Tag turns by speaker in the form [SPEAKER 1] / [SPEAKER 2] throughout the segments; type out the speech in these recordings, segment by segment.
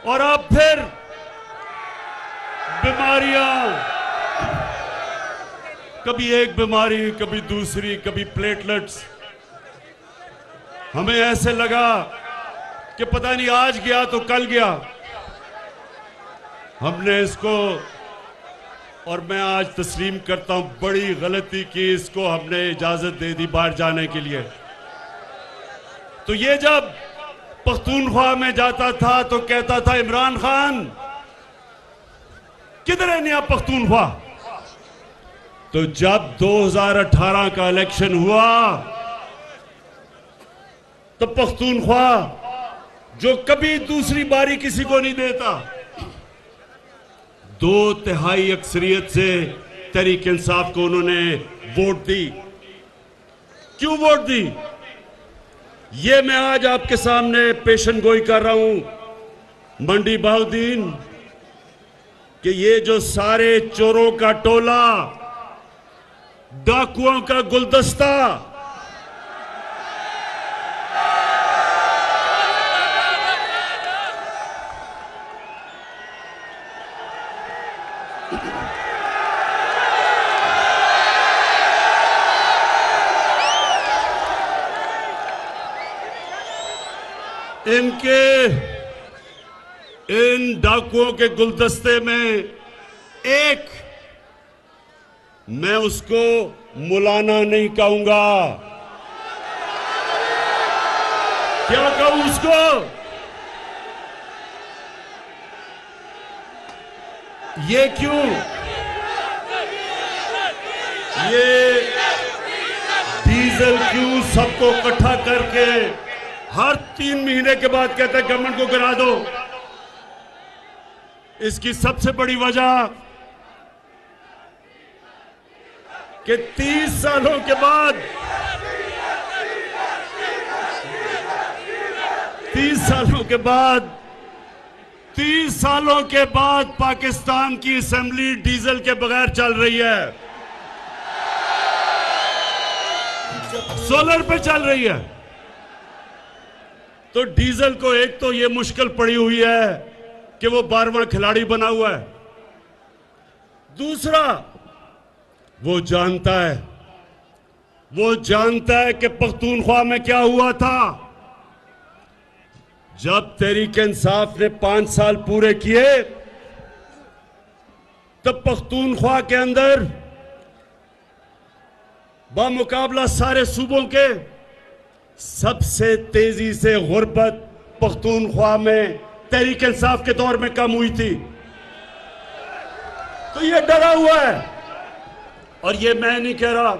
[SPEAKER 1] और अब फिर बीमारियां, कभी एक बीमारी, कभी दूसरी, कभी प्लेटलेट्स। हमें ऐसे लगा कि पता नहीं आज गया तो कल गया। हमने इसको, और मैं आज तस्लीम करता हूं, बड़ी गलती की। इसको हमने इजाजत दे दी बाहर जाने के लिए। तो ये जब पख्तूनख्वा में जाता था तो कहता था इमरान खान किधर है नया पख्तूनख्वा। तो जब 2018 का इलेक्शन हुआ तो पख्तूनख्वा, जो कभी दूसरी बारी किसी को नहीं देता, 2/3 अक्सरियत से तहरीक इंसाफ को उन्होंने वोट दी। क्यों वोट दी, ये मैं आज आपके सामने पेशन गोई कर रहा हूं। मंडी बहाउद्दीन कि ये जो सारे चोरों का टोला, डाकुओं का गुलदस्ता, इन डाकुओं के गुलदस्ते में एक, मैं उसको मुलाना नहीं कहूंगा। क्या कहूं उसको? ये क्यों? ये डीजल क्यों सबको इकट्ठा करके हर 3 महीने के बाद कहता है गवर्नमेंट को गिरा दो? इसकी सबसे बड़ी वजह कि 30 सालों के बाद 30 सालों के बाद 30 सालों के बाद पाकिस्तान की असेंबली डीजल के बगैर चल रही है, सोलर पे चल रही है। तो डीजल को एक तो ये मुश्किल पड़ी हुई है कि वो 12वां खिलाड़ी बना हुआ है। दूसरा, वो जानता है कि पख्तूनख्वा में क्या हुआ था। जब तहरीक इंसाफ ने 5 साल पूरे किए तब पख्तूनख्वा के अंदर बामुकाबला सारे सूबों के सबसे तेजी से गुर्बत पख्तूनख्वा में तहरीक इंसाफ के दौर में कम हुई थी। तो ये डरा हुआ है, और ये मैं नहीं कह रहा,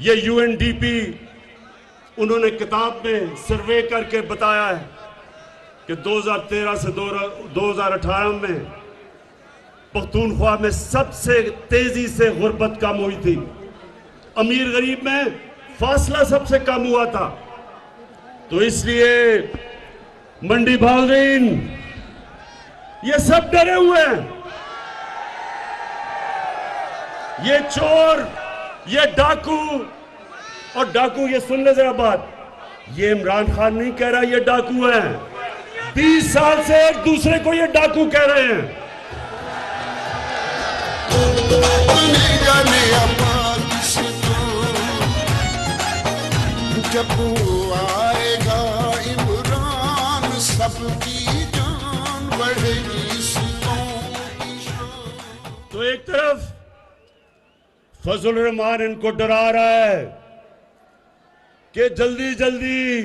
[SPEAKER 1] ये यूएनडीपी उन्होंने किताब में सर्वे करके बताया है कि 2013 से 2018 में पख्तूनख्वा में सबसे तेजी से गुर्बत कम हुई थी। अमीर गरीब में फासला सबसे कम हुआ था। तो इसलिए मंडी बहाउद्दीन, ये सब डरे हुए हैं। ये चोर, ये डाकू, और डाकू, ये सुन ले जरा बात, ये इमरान खान नहीं कह रहा ये डाकू हैं। 20 साल से एक दूसरे को ये डाकू कह रहे हैं।
[SPEAKER 2] जब आएगा इमरान सबकी जान बढ़ेगी।
[SPEAKER 1] तो एक तरफ फजल रहमान इनको डरा रहा है कि जल्दी जल्दी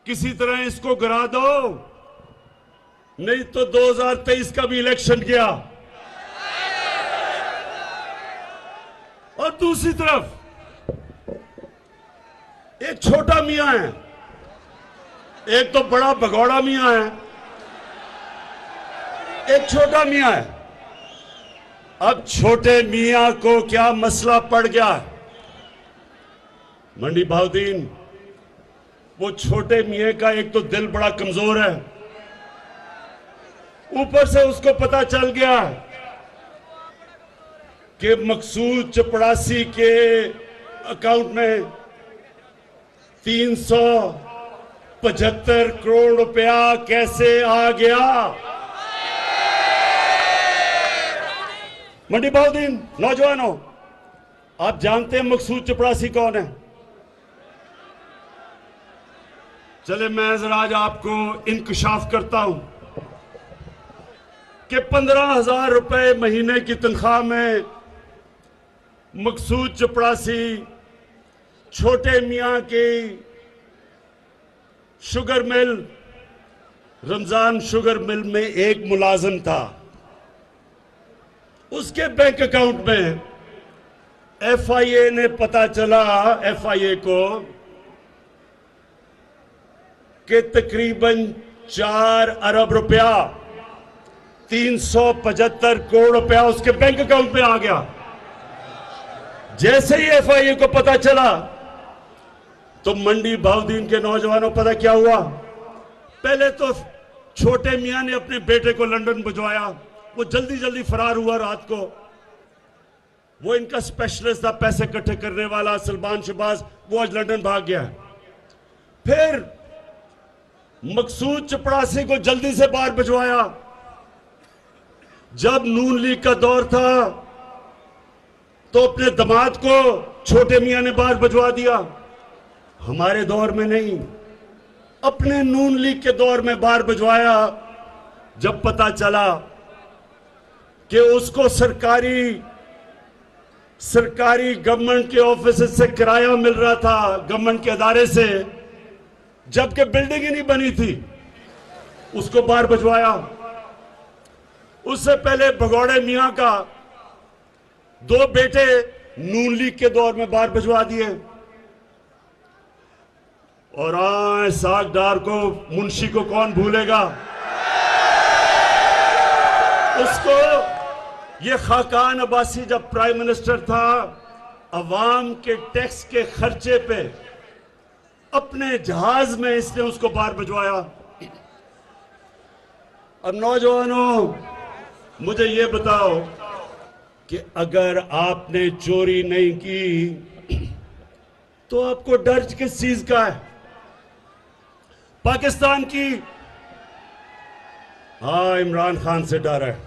[SPEAKER 1] किसी तरह इसको गिरा दो, नहीं तो 2023 का भी इलेक्शन गया। और दूसरी तरफ एक छोटा मियां है, एक तो बड़ा भगौड़ा मियां है, एक छोटा मियां है। अब छोटे मियां को क्या मसला पड़ गया? मंडी बहाउद्दीन, वो छोटे मियां का एक तो दिल बड़ा कमजोर है, ऊपर से उसको पता चल गया कि मकसूद चपड़ासी के अकाउंट में 300 75 करोड़ रुपया कैसे आ गया? मंडी बहुद्दीन, नौजवानों, आप जानते हैं मकसूद चपरासी कौन है? चले मैं जरा आज आपको इंकशाफ करता हूं कि 15,000 रुपए महीने की तनख्वाह में मकसूद चपरासी छोटे मियां की sugar mill, Ramzan sugar mill में एक मुलाजिम था। उसके बैंक अकाउंट में एफआईए ने पता चला, एफआईए को, कि तकरीबन 4 अरब रुपया, 375 करोड़ रुपया उसके बैंक अकाउंट में आ गया। जैसे ही एफआईए को पता चला तो मंडी बहुद्दीन के नौजवानों, पता क्या हुआ? पहले तो छोटे मियां ने अपने बेटे को लंदन भिजवाया। वो जल्दी जल्दी फरार हुआ रात को। वो इनका स्पेशलिस्ट था, पैसे इकट्ठे करने वाला, सलमान शहबाज, वो आज लंदन भाग गया। फिर मकसूद चपरासी को जल्दी से बाहर भिजवाया। जब नून लीग का दौर था तो अपने दामाद को छोटे मियां ने बाहर भिजवा दिया। हमारे दौर में नहीं, अपने नून लीग के दौर में बाहर भिजवाया। जब पता चला कि उसको सरकारी गवर्नमेंट के ऑफिस से किराया मिल रहा था, गवर्नमेंट के अदारे से, जबकि बिल्डिंग ही नहीं बनी थी, उसको बाहर भिजवाया। उससे पहले भगौड़े मियां का 2 बेटे नून लीग के दौर में बाहर भिजवा दिए। और सागदार को, मुंशी को कौन भूलेगा? उसको ये खाकान अब्बासी जब प्राइम मिनिस्टर था, अवाम के टैक्स के खर्चे पे अपने जहाज में इसने उसको बाहर भिजवाया। अब नौजवानों, मुझे ये बताओ कि अगर आपने चोरी नहीं की तो आपको डर किस चीज का है? पाकिस्तान की, हाँ, इमरान खान से डर है।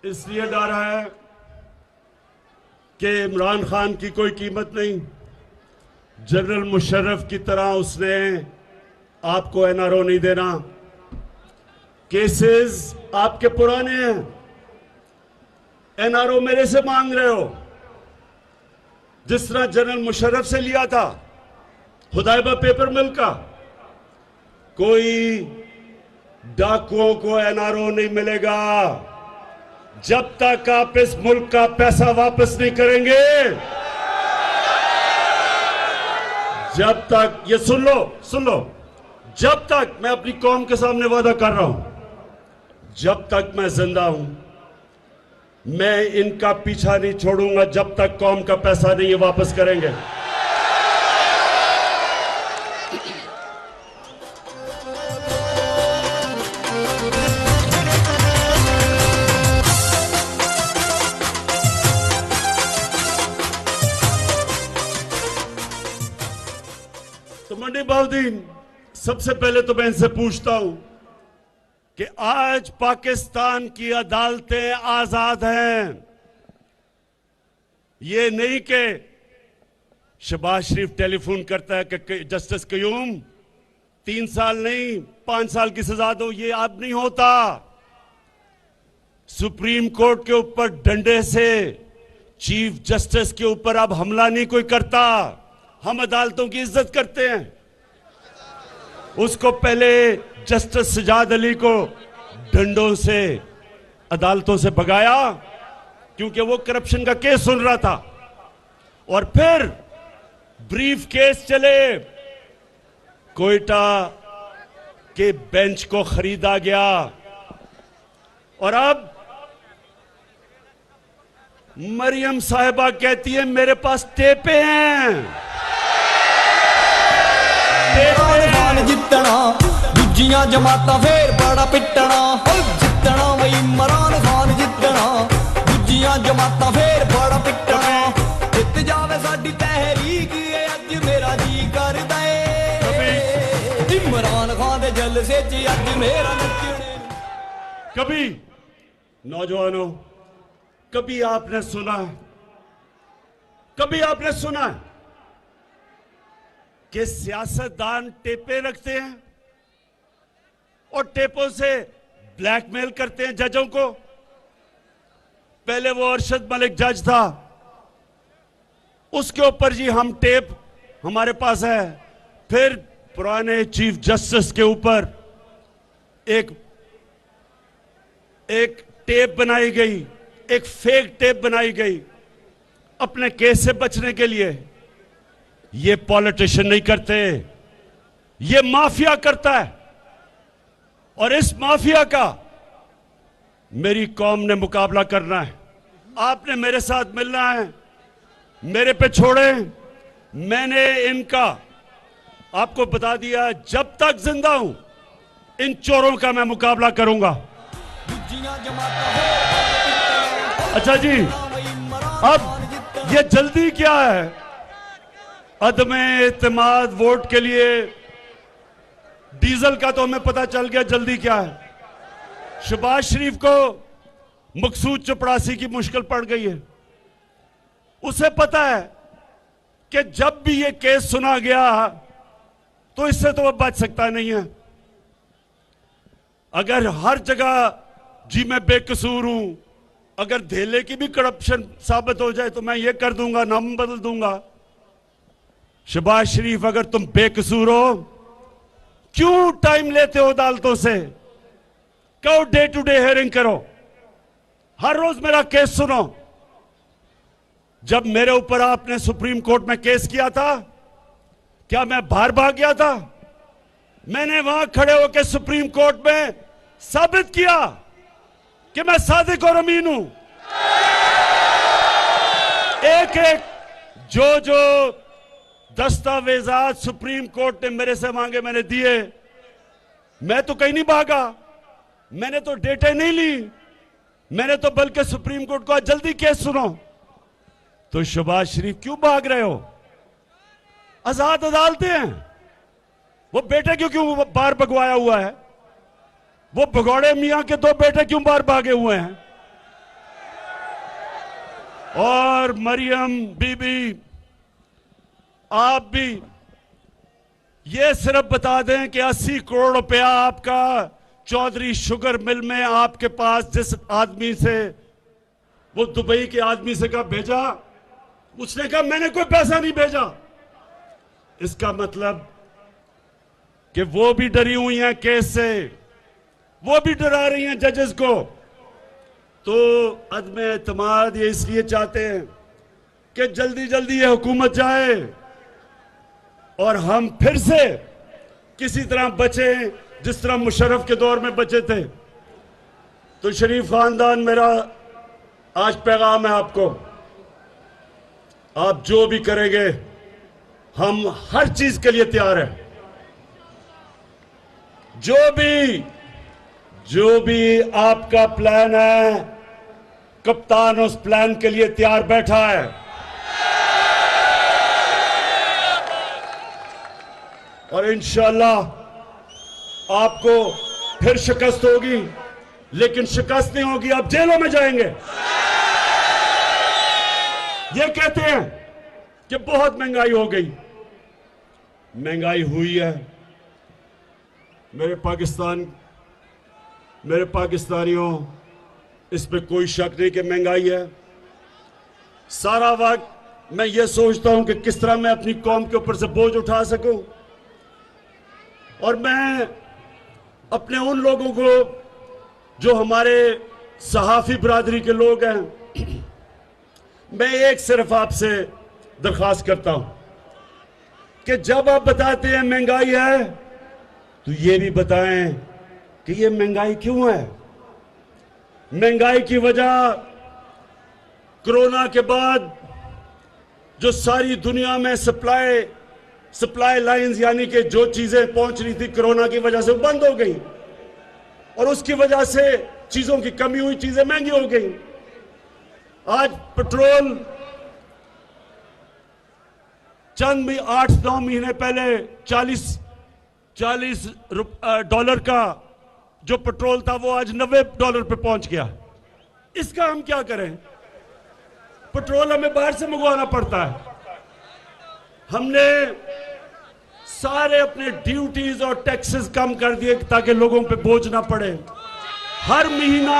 [SPEAKER 1] इसलिए डर है कि इमरान खान की कोई कीमत नहीं। जनरल मुशर्रफ की तरह उसने आपको एनआरओ नहीं देना। केसेस आपके पुराने हैं, एनआरओ मेरे से मांग रहे हो, जिस तरह जनरल मुशर्रफ से लिया था हुदैबा पेपर मिल का। कोई डाकुओं को एनआरओ नहीं मिलेगा जब तक आप इस मुल्क का पैसा वापस नहीं करेंगे। जब तक, ये सुन लो, जब तक, मैं अपनी कौम के सामने वादा कर रहा हूं, जब तक मैं जिंदा हूं, मैं इनका पीछा नहीं छोड़ूंगा जब तक कौम का पैसा नहीं ये वापस करेंगे। तो मंडी बहुद्दीन, सबसे पहले तो मैं इनसे पूछता हूं कि आज पाकिस्तान की अदालतें आजाद हैं। ये नहीं कि शहबाज शरीफ टेलीफोन करता है कि जस्टिस कयूम 3 साल नहीं 5 साल की सजा दो, ये अब नहीं होता। सुप्रीम कोर्ट के ऊपर डंडे से चीफ जस्टिस के ऊपर अब हमला नहीं कोई करता। हम अदालतों की इज्जत करते हैं। उसको पहले जस्टिस सजाद अली को डंडों से अदालतों से भगाया क्योंकि वो करप्शन का केस सुन रहा था, और फिर ब्रीफ केस चले, कोयटा के बेंच को खरीदा गया, और अब मरियम साहिबा कहती है मेरे पास टेपें हैं।
[SPEAKER 3] खान जितना दूजियां जमातां फेर बड़ा पिटना हो जितना वही इमरान खान जितना दूजियां जमातां फेर बड़ा पिटना जित जावे साडी तहरीक ये अज मेरा जी करदा ए इमरान खान दे जलसे च अज मेरा नचने
[SPEAKER 1] कभी नौजवानों कभी आपने सुना कि सियासतदान टेपे रखते हैं और टेपों से ब्लैकमेल करते हैं जजों को। पहले वो अरशद मलिक जज था, उसके ऊपर जी हम टेप हमारे पास है। फिर पुराने चीफ जस्टिस के ऊपर एक टेप बनाई गई, एक फेक टेप बनाई गई अपने केस से बचने के लिए। ये पॉलिटिशियन नहीं करते, ये माफिया करता है। और इस माफिया का मेरी कौम ने मुकाबला करना है। आपने मेरे साथ मिलना है, मेरे पे छोड़े। मैंने इनका आपको बता दिया, जब तक जिंदा हूं इन चोरों का मैं मुकाबला करूंगा। अच्छा जी, अब ये जल्दी क्या है? अदमे इत्तेमाद वोट के लिए डीजल का तो हमें पता चल गया, जल्दी क्या है? शहबाज शरीफ को मकसूद चपड़ासी की मुश्किल पड़ गई है। उसे पता है कि जब भी ये केस सुना गया तो इससे तो वह बच सकता नहीं है। अगर हर जगह जी मैं बेकसूर हूं, अगर धेले की भी करप्शन साबित हो जाए तो मैं ये कर दूंगा, नाम बदल दूंगा। शहबाज शरीफ, अगर तुम बेकसूर हो, क्यों टाइम लेते हो अदालतों से? कहो डे टू डे हियरिंग करो, हर रोज मेरा केस सुनो। जब मेरे ऊपर आपने सुप्रीम कोर्ट में केस किया था, क्या मैं बाहर भाग गया था? मैंने वहां खड़े होकर सुप्रीम कोर्ट में साबित किया कि मैं सादिक और अमीन हूं। एक एक जो दस्तावेजात सुप्रीम कोर्ट ने मेरे से मांगे मैंने दिए। मैं तो कहीं नहीं भागा, मैंने तो डेटे नहीं ली, मैंने तो बल्कि सुप्रीम कोर्ट को जल्दी केस सुनो। तो शहबाज शरीफ क्यों भाग रहे हो? आजाद अदालतें हैं। वो बेटे क्यों बाहर भगवाया हुआ है? वो भगौड़े मियां के दो बेटे क्यों बाहर भागे हुए हैं? और मरियम बीबी, आप भी ये सिर्फ बता दें कि 80 करोड़ रुपया आपका चौधरी शुगर मिल में आपके पास जिस आदमी से, वो दुबई के आदमी से कहा भेजा, उसने कहा मैंने कोई पैसा नहीं भेजा। इसका मतलब कि वो भी डरी हुई हैं केस से, वो भी डरा रही हैं जजेस को। तो अदमे एतमाद ये इसलिए चाहते हैं कि जल्दी जल्दी ये हुकूमत जाए और हम फिर से किसी तरह बचे जिस तरह मुशर्रफ के दौर में बचे थे। तो शरीफ खानदान, मेरा आज पैगाम है आपको, आप जो भी करेंगे हम हर चीज के लिए तैयार हैं। जो भी आपका प्लान है, कप्तान उस प्लान के लिए तैयार बैठा है। और इंशाअल्लाह आपको फिर शिकस्त होगी, लेकिन शिकस्त नहीं होगी, आप जेलों में जाएंगे। ये कहते हैं कि बहुत महंगाई हो गई, महंगाई हुई है। मेरे पाकिस्तानियों, इस पे कोई शक नहीं कि महंगाई है। सारा वक्त मैं ये सोचता हूं कि किस तरह मैं अपनी कौम के ऊपर से बोझ उठा सकूं, और मैं अपने उन लोगों को जो हमारे सहाफी बरादरी के लोग हैं, मैं एक सिर्फ आपसे दरख्वास्त करता हूं कि जब आप बताते हैं महंगाई है, तो ये भी बताएं कि ये महंगाई क्यों है। महंगाई की वजह कोरोना के बाद जो सारी दुनिया में सप्लाई सप्लाई लाइंस यानी कि जो चीजें पहुंच रही थी कोरोना की वजह से बंद हो गई और उसकी वजह से चीजों की कमी हुई, चीजें महंगी हो गई। आज पेट्रोल चंद भी 8-9 महीने पहले 40 डॉलर का जो पेट्रोल था वो आज $90 पे पहुंच गया। इसका हम क्या करें? पेट्रोल हमें बाहर से मंगवाना पड़ता है। हमने सारे अपने ड्यूटीज और टैक्सेस कम कर दिए ताकि लोगों पे बोझ ना पड़े। हर महीना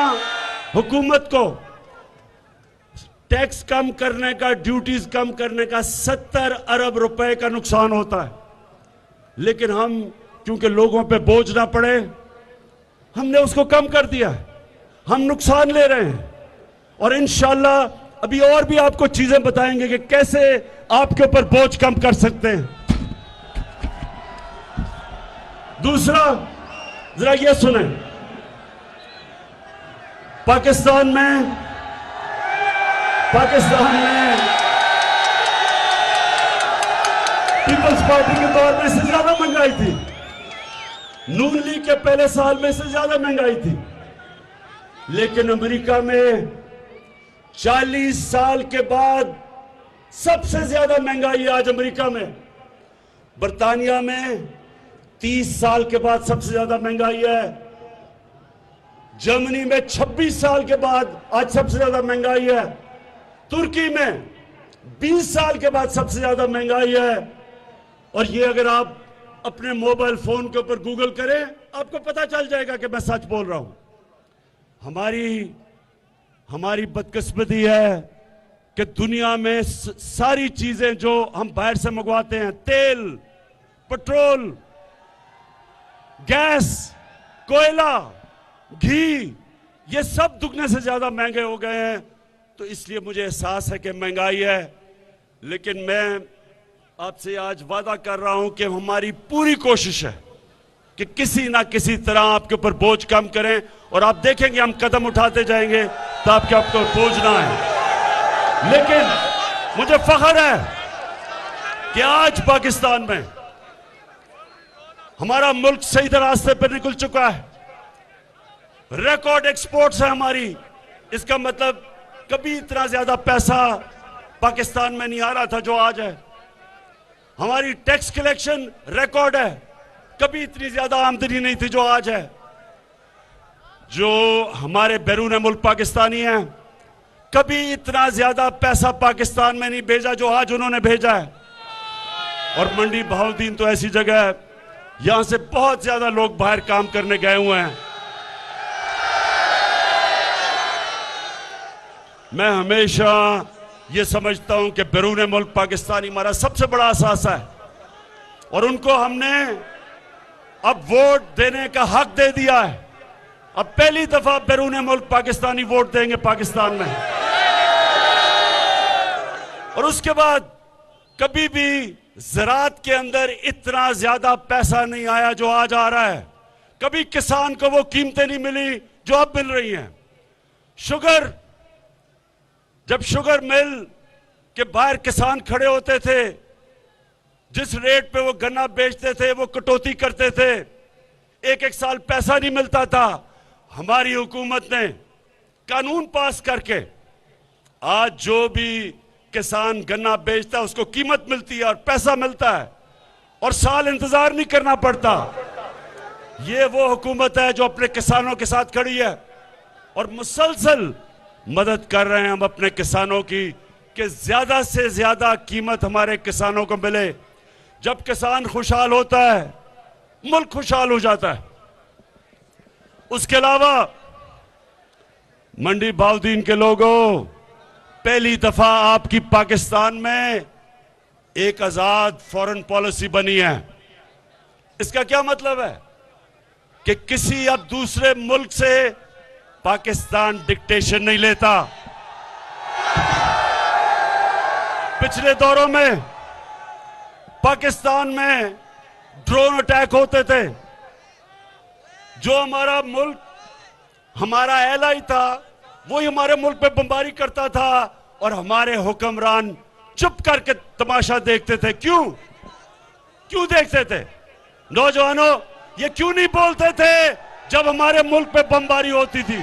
[SPEAKER 1] हुकूमत को टैक्स कम करने का, ड्यूटीज कम करने का 70 अरब रुपए का नुकसान होता है, लेकिन हम क्योंकि लोगों पे बोझ ना पड़े हमने उसको कम कर दिया है। हम नुकसान ले रहे हैं और इंशाल्लाह अभी और भी आपको चीजें बताएंगे कि कैसे आपके ऊपर बोझ कम कर सकते हैं। दूसरा, जरा ये सुने, पाकिस्तान में पीपल्स पार्टी के दौर में इससे ज्यादा महंगाई थी। नून लीग के पहले साल में इससे ज्यादा महंगाई थी, लेकिन अमेरिका में 40 साल के बाद सबसे ज्यादा महंगाई आज अमेरिका में। बर्तानिया में 30 साल के बाद सबसे ज्यादा महंगाई है। जर्मनी में 26 साल के बाद आज सबसे ज्यादा महंगाई है। तुर्की में 20 साल के बाद सबसे ज्यादा महंगाई है। और ये अगर आप अपने मोबाइल फोन के ऊपर गूगल करें आपको पता चल जाएगा कि मैं सच बोल रहा हूं। हमारी बदकिस्मती है कि दुनिया में सारी चीजें जो हम बाहर से मंगवाते हैं, तेल, पेट्रोल, गैस, कोयला, घी, ये सब दुगने से ज्यादा महंगे हो गए हैं। तो इसलिए मुझे एहसास है कि महंगाई है, लेकिन मैं आपसे आज वादा कर रहा हूं कि हमारी पूरी कोशिश है कि किसी ना किसी तरह आपके ऊपर बोझ कम करें और आप देखेंगे हम कदम उठाते जाएंगे तो आपके ऊपर बोझ ना आए। लेकिन मुझे फख्र है कि आज पाकिस्तान में हमारा मुल्क सही रास्ते पर निकल चुका है। रिकॉर्ड एक्सपोर्ट्स है हमारी। इसका मतलब कभी इतना ज्यादा पैसा पाकिस्तान में नहीं आ रहा था जो आज है। हमारी टैक्स कलेक्शन रिकॉर्ड है, कभी इतनी ज्यादा आमदनी नहीं थी जो आज है। जो हमारे बैरून मुल्क पाकिस्तानी हैं, कभी इतना ज्यादा पैसा पाकिस्तान में नहीं भेजा जो आज उन्होंने भेजा है। और मंडी बहाउद्दीन तो ऐसी जगह है, यहां से बहुत ज्यादा लोग बाहर काम करने गए हुए हैं। मैं हमेशा ये समझता हूं कि बैरून मुल्क पाकिस्तानी हमारा सबसे बड़ा असासा है और उनको हमने अब वोट देने का हक दे दिया है। अब पहली दफा बैरून मुल्क पाकिस्तानी वोट देंगे पाकिस्तान में। और उसके बाद कभी भी ज़राअत के अंदर इतना ज्यादा पैसा नहीं आया जो आज आ रहा है। कभी किसान को वो कीमतें नहीं मिली जो अब मिल रही हैं। शुगर, जब शुगर मिल के बाहर किसान खड़े होते थे, जिस रेट पे वो गन्ना बेचते थे वो कटौती करते थे, एक साल पैसा नहीं मिलता था। हमारी हुकूमत ने कानून पास करके आज जो भी किसान गन्ना बेचता है उसको कीमत मिलती है और पैसा मिलता है और साल इंतजार नहीं करना पड़ता। ये वो हुकूमत है जो अपने किसानों के साथ खड़ी है और मुसलसल मदद कर रहे हैं हम अपने किसानों की कि ज्यादा से ज्यादा कीमत हमारे किसानों को मिले। जब किसान खुशहाल होता है मुल्क खुशहाल हो जाता है। उसके अलावा मंडी बहाउद्दीन के लोगों, पहली दफा आपकी पाकिस्तान में एक आजाद फॉरेन पॉलिसी बनी है। इसका क्या मतलब है कि किसी अब दूसरे मुल्क से पाकिस्तान डिक्टेशन नहीं लेता। पिछले दौरों में पाकिस्तान में ड्रोन अटैक होते थे। जो हमारा मुल्क, हमारा एलाई था, वही हमारे मुल्क पे बमबारी करता था और हमारे हुक्मरान चुप करके तमाशा देखते थे। क्यों? क्यों देखते थे? नौजवानों, ये क्यों नहीं बोलते थे जब हमारे मुल्क पे बमबारी होती थी?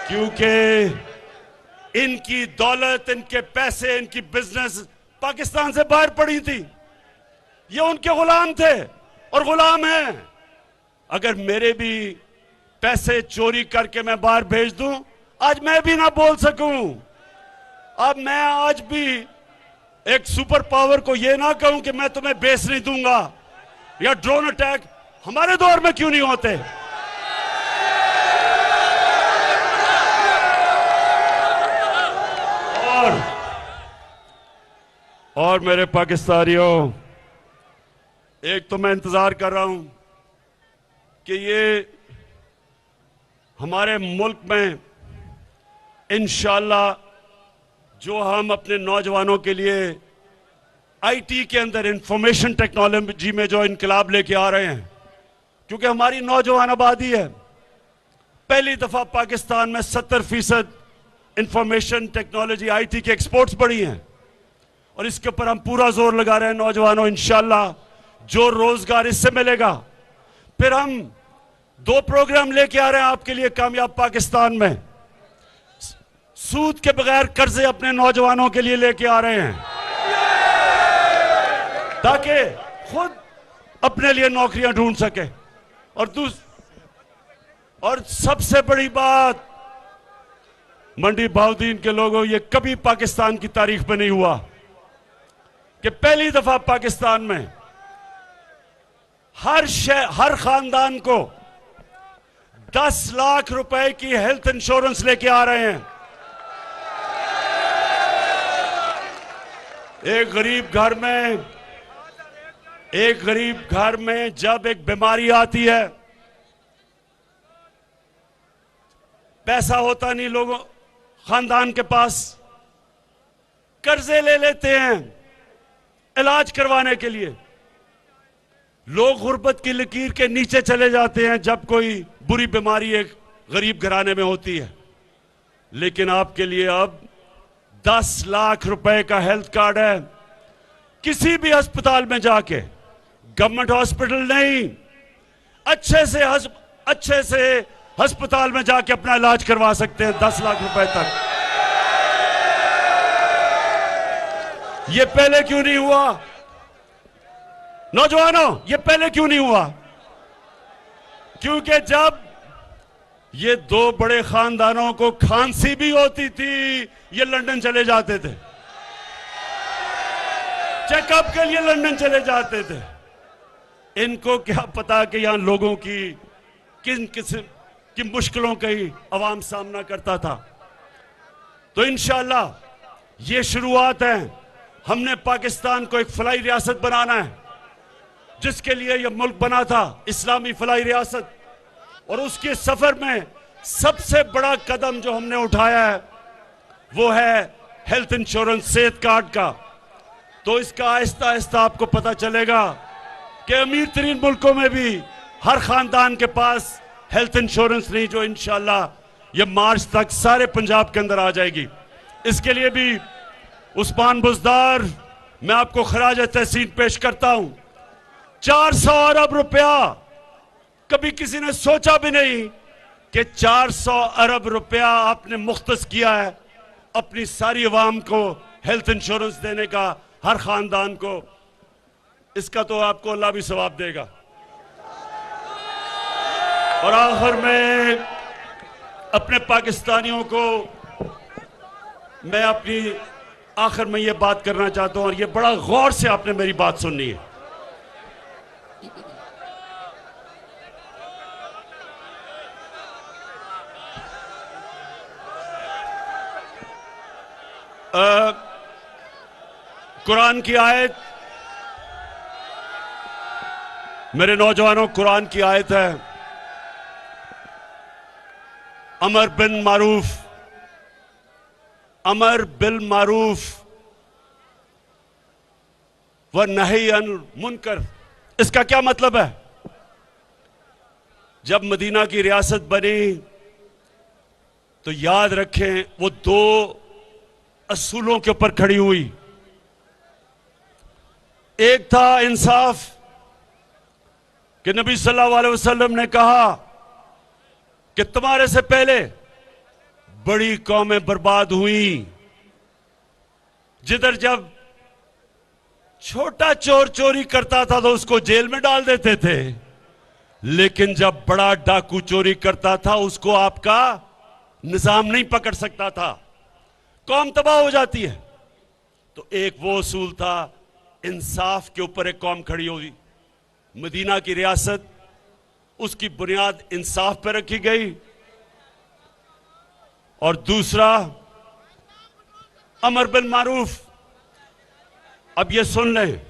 [SPEAKER 1] क्योंकि इनकी दौलत, इनके पैसे, इनकी बिजनेस पाकिस्तान से बाहर पड़ी थी। ये उनके गुलाम थे और गुलाम हैं। अगर मेरे भी पैसे चोरी करके मैं बाहर भेज दूं, आज मैं भी ना बोल सकूं। अब मैं आज भी एक सुपर पावर को यह ना कहूं कि मैं तुम्हें बेच नहीं दूंगा, या ड्रोन अटैक हमारे दौर में क्यों नहीं होते? और मेरे पाकिस्तानियों, एक तो मैं इंतजार कर रहा हूं कि ये हमारे मुल्क में इंशाअल्लाह जो हम अपने नौजवानों के लिए आईटी के अंदर, इंफॉर्मेशन टेक्नोलॉजी में जो इनकलाब लेके आ रहे हैं, क्योंकि हमारी नौजवान आबादी है। पहली दफा पाकिस्तान में 70% इंफॉर्मेशन टेक्नोलॉजी, आईटी के एक्सपोर्ट्स बढ़ी हैं और इसके ऊपर हम पूरा जोर लगा रहे हैं। नौजवानों, इंशाअल्लाह जो रोजगार इससे मिलेगा। फिर हम 2 प्रोग्राम लेके आ रहे हैं आपके लिए कामयाब पाकिस्तान में। सूद के बगैर कर्जे अपने नौजवानों के लिए लेके आ रहे हैं ताकि खुद अपने लिए नौकरियां ढूंढ सके। और सबसे बड़ी बात, मंडी बहाउद्दीन के लोगों, ये कभी पाकिस्तान की तारीख में नहीं हुआ कि पहली दफा पाकिस्तान में हर खानदान को 10 लाख रुपए की हेल्थ इंश्योरेंस लेके आ रहे हैं। एक गरीब घर में जब एक बीमारी आती है, पैसा होता नहीं लोगों खानदान के पास, कर्जे ले लेते हैं इलाज करवाने के लिए। लोग गुर्बत की लकीर के नीचे चले जाते हैं जब कोई बुरी बीमारी एक गरीब घराने में होती है। लेकिन आपके लिए अब 10 लाख रुपए का हेल्थ कार्ड है। किसी भी अस्पताल में जाके, गवर्नमेंट हॉस्पिटल नहीं, अच्छे से अस्पताल में जाके अपना इलाज करवा सकते हैं 10 लाख रुपए तक। ये पहले क्यों नहीं हुआ? नौजवानों, ये पहले क्यों नहीं हुआ? क्योंकि जब ये 2 बड़े खानदानों को खांसी भी होती थी, ये लंदन चले जाते थे, चेकअप के लिए लंदन चले जाते थे। इनको क्या पता कि यहां लोगों की किन किस्म की मुश्किलों का ही अवाम सामना करता था। तो इंशाअल्लाह ये शुरुआत है। हमने पाकिस्तान को एक फलाई रियासत बनाना है, जिसके लिए यह मुल्क बना था, इस्लामी फलाई रियासत। और उसके सफर में सबसे बड़ा कदम जो हमने उठाया है वो है हेल्थ इंश्योरेंस, सेहत कार्ड का। तो इसका आहिस्ता आहिस्ता आपको पता चलेगा कि अमीर तरीन मुल्कों में भी हर खानदान के पास हेल्थ इंश्योरेंस नहीं, जो इंशाअल्लाह ये मार्च तक सारे पंजाब के अंदर आ जाएगी। इसके लिए भी उस्मान बुज़दार, मैं आपको खराज तहसीन पेश करता हूं। 400 अरब रुपया, कभी किसी ने सोचा भी नहीं कि 400 अरब रुपया आपने मुख्तस किया है अपनी सारी अवाम को हेल्थ इंश्योरेंस देने का, हर खानदान को। इसका तो आपको अल्लाह भी सवाब देगा। और आखिर में अपने पाकिस्तानियों को मैं अपनी आखिर में ये बात करना चाहता हूं, और ये बड़ा गौर से आपने मेरी बात सुननी है। कुरान की आयत, मेरे नौजवानों, कुरान की आयत है, अमर बिल मारूफ व नही अनिल मुनकर। इसका क्या मतलब है? जब मदीना की रियासत बनी तो याद रखें वो 2 असूलों के ऊपर खड़ी हुई। एक था इंसाफ कि नबी सल्लल्लाहु अलैहि वसल्लम ने कहा कि तुम्हारे से पहले बड़ी कौमें बर्बाद हुई, जिधर जब छोटा चोर चोरी करता था तो उसको जेल में डाल देते थे, लेकिन जब बड़ा डाकू चोरी करता था उसको आपका निजाम नहीं पकड़ सकता था, कौम तबाह हो जाती है। तो एक वो उसूल था, इंसाफ के ऊपर एक कौम खड़ी हुई। मदीना की रियासत, उसकी बुनियाद इंसाफ पर रखी गई। और दूसरा, अमर बिल मारूफ। अब ये सुन लें,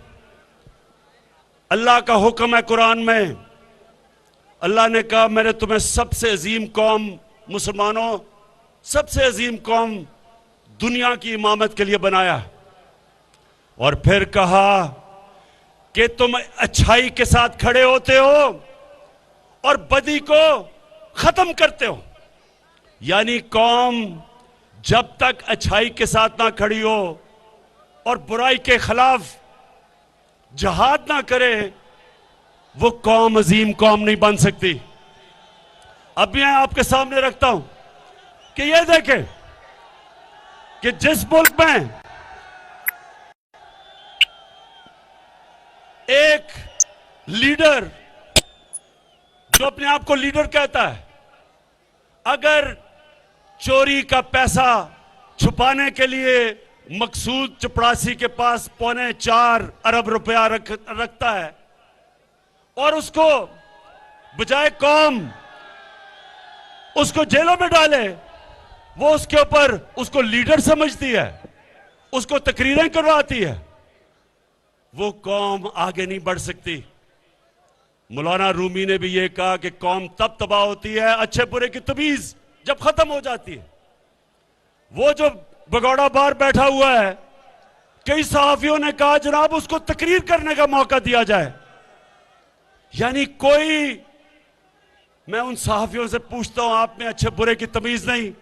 [SPEAKER 1] अल्लाह का हुक्म है कुरान में। अल्लाह ने कहा मैंने तुम्हें सबसे अजीम कौम, मुसलमानों सबसे अजीम कौम दुनिया की इमामत के लिए बनाया। और फिर कहा कि तुम अच्छाई के साथ खड़े होते हो और बदी को खत्म करते हो। यानी कौम जब तक अच्छाई के साथ ना खड़ी हो और बुराई के खिलाफ जहाद ना करे, वो कौम अजीम कौम नहीं बन सकती। अब मैं आपके सामने रखता हूं कि ये देखें कि जिस मुल्क में एक लीडर जो अपने आप को लीडर कहता है, अगर चोरी का पैसा छुपाने के लिए मकसूद चपरासी के पास 4.25 अरब रुपया रखता है और उसको बजाय कौम उसको जेलों में डाले, वो उसके ऊपर उसको लीडर समझती है, उसको तकरीरें करवाती है, वो कौम आगे नहीं बढ़ सकती। मौलाना रूमी ने भी ये कहा कि कौम तब तबाह होती है अच्छे बुरे की तमीज जब खत्म हो जाती है। वो जो भगौड़ा बाहर बैठा हुआ है, कई सहाफियों ने कहा जनाब उसको तकरीर करने का मौका दिया जाए। यानी कोई, मैं उन सहाफियों से पूछता हूं, आप में अच्छे बुरे की तमीज नहीं,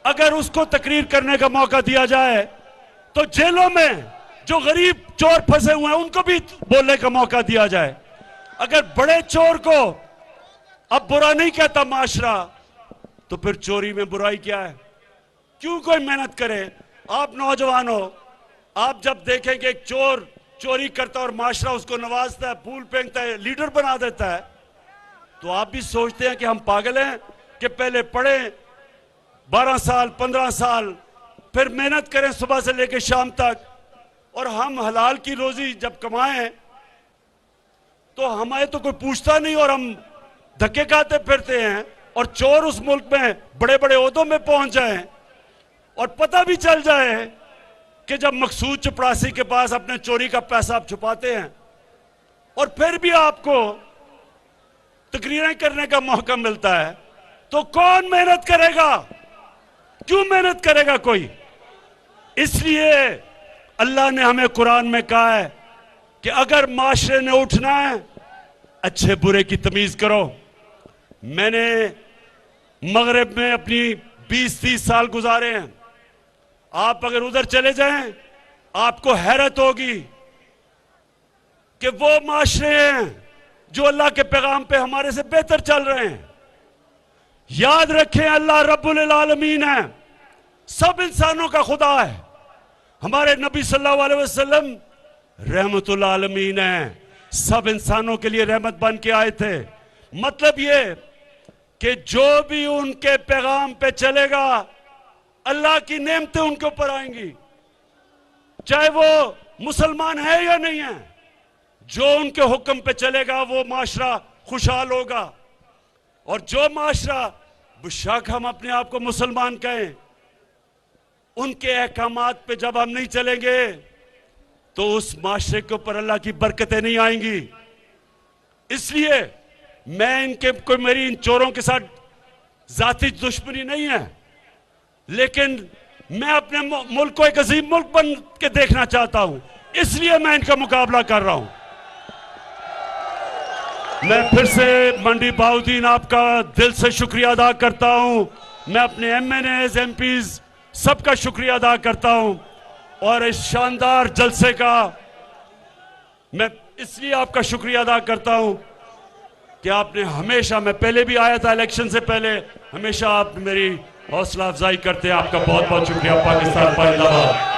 [SPEAKER 1] अगर उसको तकरीर करने का मौका दिया जाए तो जेलों में जो गरीब चोर फंसे हुए हैं उनको भी बोलने का मौका दिया जाए। अगर बड़े चोर को अब बुरा नहीं कहता माशरा, तो फिर चोरी में बुराई क्या है? क्यों कोई मेहनत करे? आप नौजवान हो, आप जब देखेंगे एक चोर चोरी करता और माशरा उसको नवाजता है, फूल फेंकता है, लीडर बना देता है, तो आप भी सोचते हैं कि हम पागल हैं कि पहले पढ़े 12 साल 15 साल, फिर मेहनत करें सुबह से लेकर शाम तक, और हम हलाल की रोजी जब कमाएं तो हमें तो कोई पूछता नहीं और हम धक्के खाते फिरते हैं। और चोर उस मुल्क में बड़े बड़े ओहदों में पहुंच जाएं और पता भी चल जाए कि जब मकसूद चपरासी के पास अपने चोरी का पैसा आप छुपाते हैं और फिर भी आपको तकरीरें करने का मौका मिलता है, तो कौन मेहनत करेगा? क्यों मेहनत करेगा कोई? इसलिए अल्लाह ने हमें कुरान में कहा है कि अगर माशरे ने उठना है, अच्छे बुरे की तमीज करो। मैंने मगरिब में अपनी 20-30 साल गुजारे हैं। आप अगर उधर चले जाएं, आपको हैरत होगी कि वो माशरे हैं जो अल्लाह के पैगाम पे हमारे से बेहतर चल रहे हैं। याद रखें, अल्लाह रब्बुल आलमीन है, सब इंसानों का खुदा है। हमारे नबी सल्लल्लाहु अलैहि वसल्लम रहमतुल आलमीन है, सब इंसानों के लिए रहमत बन के आए थे। मतलब ये कि जो भी उनके पैगाम पे चलेगा, अल्लाह की नेमतें उनके ऊपर आएंगी, चाहे वो मुसलमान है या नहीं है। जो उनके हुक्म पे चलेगा वो माशरा खुशहाल होगा। और जो माशरा, बेशक हम अपने आप को मुसलमान कहें, उनके अहकामात पे जब हम नहीं चलेंगे तो उस माशरे के ऊपर अल्लाह की बरकतें नहीं आएंगी। इसलिए मैं मेरी इन चोरों के साथ जाती दुश्मनी नहीं है, लेकिन मैं अपने मुल्क को एक अजीम मुल्क बन के देखना चाहता हूं, इसलिए मैं इनका मुकाबला कर रहा हूं। मैं फिर से मंडी बहाउद्दीन आपका दिल से शुक्रिया अदा करता हूं। मैं अपने MNAs, MPs सबका शुक्रिया अदा करता हूं और इस शानदार जलसे का मैं इसलिए आपका शुक्रिया अदा करता हूं कि आपने हमेशा, मैं पहले भी आया था इलेक्शन से पहले, हमेशा आप मेरी हौसला अफजाई करते हैं। आपका बहुत बहुत शुक्रिया। पाकिस्तान जिंदाबाद।